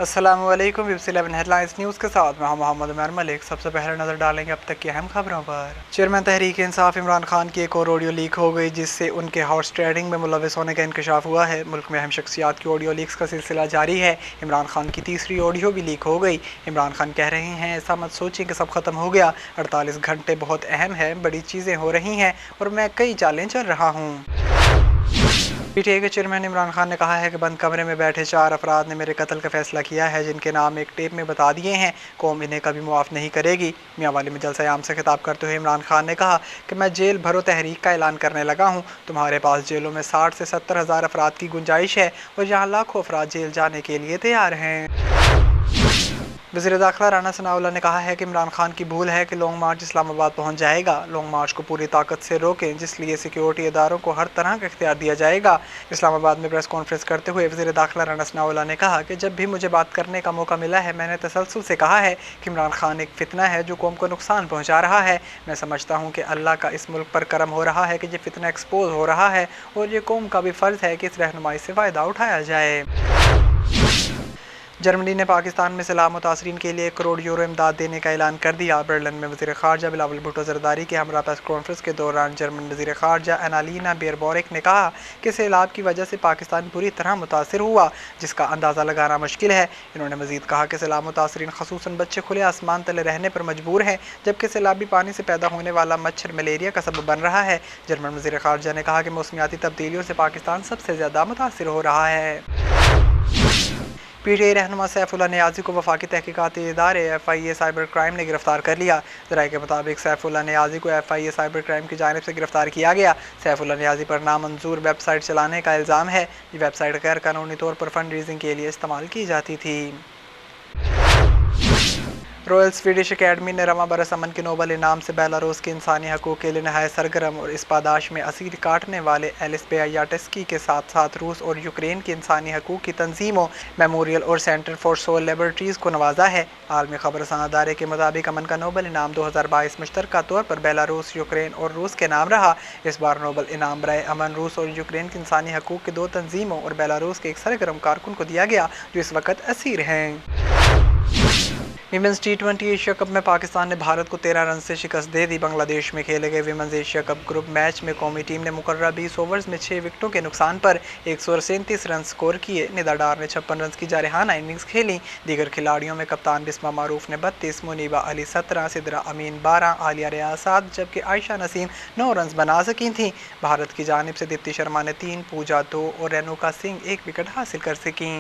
अस्सलामु अलैकुम। WIBS11 headlines news के साथ मैं मोहम्मद उमर मलिक। सबसे पहले नजर डालेंगे अब तक की अहम खबरों पर। चेयरमैन तहरीक इंसाफ इमरान खान की एक और ऑडियो लीक हो गई, जिससे उनके हॉर्स ट्रेडिंग में मुलविस होने का इंकशाफ हुआ है। मुल्क में अहम शख्सियात की ऑडियो लीक्स का सिलसिला जारी है। इमरान खान की तीसरी ऑडियो भी लीक हो गई। इमरान खान कह रहे हैं, ऐसा मत सोचें कि सब खत्म हो गया, 48 घंटे बहुत अहम है, बड़ी चीज़ें हो रही हैं और मैं कई चालें चल रहा हूँ। PTI के चेयरमैन इमरान खान ने कहा है कि बंद कमरे में बैठे 4 अफराद ने मेरे कत्ल का फैसला किया है, जिनके नाम एक टेप में बता दिए हैं। कौम इन्हें कभी मुआफ़ नहीं करेगी। मियांवाली में जलसा-ए-आम से खिताब करते हुए इमरान खान ने कहा कि मैं जेल भरो तहरीक का ऐलान करने लगा हूँ। तुम्हारे पास जेलों में 60 से 70 हज़ार अफराद की गुंजाइश है और यहाँ लाखों अफराद जेल जाने के लिए तैयार हैं। वज़ीर दाखिला राना सनाउल्लाह ने कहा है कि इमरान खान की भूल है कि लॉन्ग मार्च इस्लामाबाद पहुंच जाएगा। लॉन्ग मार्च को पूरी ताकत से रोकें, जिसलिए सिक्योरिटी इदारों को हर तरह का इख्तियार दिया जाएगा। इस्लामाबाद में प्रेस कॉन्फ्रेंस करते हुए वज़ीर दाखिला राना सनाउल्लाह ने कहा कि जब भी मुझे बात करने का मौका मिला है, मैंने तसल्सल से कहा है कि इमरान खान एक फितना है जो कौम को नुकसान पहुँचा रहा है। मैं समझता हूँ कि अल्लाह का इस मुल्क पर करम हो रहा है कि ये फितना एक्सपोज हो रहा है और ये कौम का भी फ़र्ज़ है कि इस रहनुमाई से फ़ायदा उठाया जाए। जर्मनी ने पाकिस्तान में सैलाब मुतासरीन के लिए 1 करोड़ यूरो इमदाद देने का ऐलान कर दिया। बर्लिन में वज़ीर ख़ारजा बिलावल भुट्टो ज़रदारी के हमरा प्रेस कॉन्फ्रेंस के दौरान जर्मन वज़ीर ख़ारजा एनालीना बेयरबोरिक ने कहा कि सैलाब की वजह से पाकिस्तान पूरी तरह मुतासर हुआ, जिसका अंदाज़ा लगाना मुश्किल है। इन्होंने मज़ीद कहा कि सैलाब मुतासरीन ख़ुसूसन बच्चे खुले आसमान तले रहने पर मजबूर हैं, जबकि सैलाबी पानी से पैदा होने वाला मच्छर मलेरिया का सबब बन रहा है। जर्मन वज़ीर ख़ारजा ने कहा कि मौसमियाती तब्दीलियों से पाकिस्तान सबसे ज़्यादा मुतासर हो रहा है। PTI रहनुमा सैफुल्लाह नियाज़ी को वफाकी तहकीकाती इदारे FIA साइबर क्राइम ने गिरफ्तार कर लिया। ज़राए के मुताबिक सैफुल्लाह नियाज़ी को FIA साइबर क्राइम की जानिब से गिरफ्तार किया गया। सैफुल्लाह नियाज़ी पर नामंजूर वेबसाइट चलाने का इल्ज़ाम है। ये वेबसाइट गैर कानूनी तौर पर फंड रेजिंग के लिए इस्तेमाल की जाती थी। रॉयल स्वीडिश अकेडमी ने रवां बरस अमन के नोबल इनाम से बेलारूस के इंसानी हकूक़ के लिए नहायत सरगर्म और इस पादाश में असीर काटने वाले एलिस बेयाटेस्की के साथ साथ रूस और यूक्रेन की इंसानी हकूक़ की तंजीमों, मेमोरियल और सेंटर फॉर सोल लिबर्टीज़ को नवाजा है। आलमी खबरसां अदारे के मुताबिक अमन का नोबल इनाम 2022 मुश्तरका तौर पर बेलारूस, यूक्रेन और रूस के नाम रहा। इस बार नोबल इनाम बराए अमन रूस और यूक्रेन की इंसानी हकूक़ की 2 तंजीमों और बेलारूस के एक सरगर्म कारकुन को दिया गया, जो इस वक्त असीर हैं। विमेंस T20 एशिया कप में पाकिस्तान ने भारत को 13 रन से शिकस्त दे दी। बांग्लादेश में खेले गए women's Asia cup group match में कौमी टीम ने मुकर्रर 20 ओवर्स में 6 विकेटों के नुकसान पर 137 रन स्कोर किए। निदा डार ने 56 रन की जारहाना इनिंग्स खेली। दीगर खिलाड़ियों में कप्तान बिस्मा मारूफ ने 32, मुनीबा अली 17, सिदरा अमीन 12, आलिया रियाज 7, जबकि आयशा नसीम 9 रन बना सकी थीं। भारत की जानिब से दीप्ति शर्मा ने 3, पूजा 2 और रेणुका सिंह 1 विकेट हासिल कर सकीं।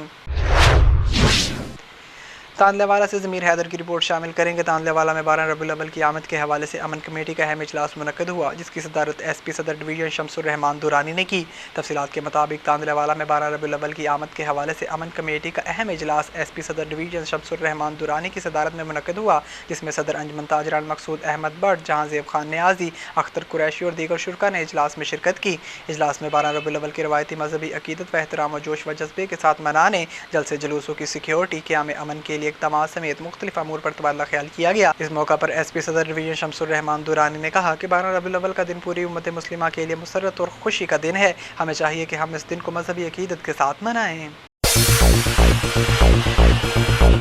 तांदलेवाला से ज़मीर हैदर की रिपोर्ट शामिल करेंगे। तांदलेवाला में 12 रबीउल अव्वल की आमद के हवाले से अमन कमेटी का अहम इजलास मुनक्कद हुआ, जिसकी सदारत SP सदर डिवीज़न शमसुर रहमान दुरानी ने की। तफसीलात के मुताबिक तांदलेवाला में 12 रबीउल अव्वल की आमद के हवाले से अमन कमेटी का अहम इजलास SP सदर डिवीज़न शमसुर रहमान दुरानी की सदारत में मुनक्कद हुआ, जिसमें सदर अंजुमन ताजरान मकसूद अहमद बट, जहांज़ेब खान नियाज़ी, अख्तर कुरैशी और दीगर शुरका ने इजलास में शिरकत की। इजलास में 12 रबीउल अव्वल की रवायती मजहबी अकीदत व एहतराम और जोश व जज्बे के साथ मनाने, जलसे जुलूसों की सिक्योरिटी, क़याम अमन के लिए इक़दामात समेत मुख्तलिफ अमूर पर तबादला ख्याल किया गया। इस मौका पर SP सदर डिवीज़न शमसुर रहमान दुरानी ने कहा कि 12 रबीउल अव्वल का दिन पूरी उम्मत मुस्लिमा के लिए मुसर्रत और खुशी का दिन है। हमें चाहिए कि हम इस दिन को मजहबी अकीदत के साथ मनाएं।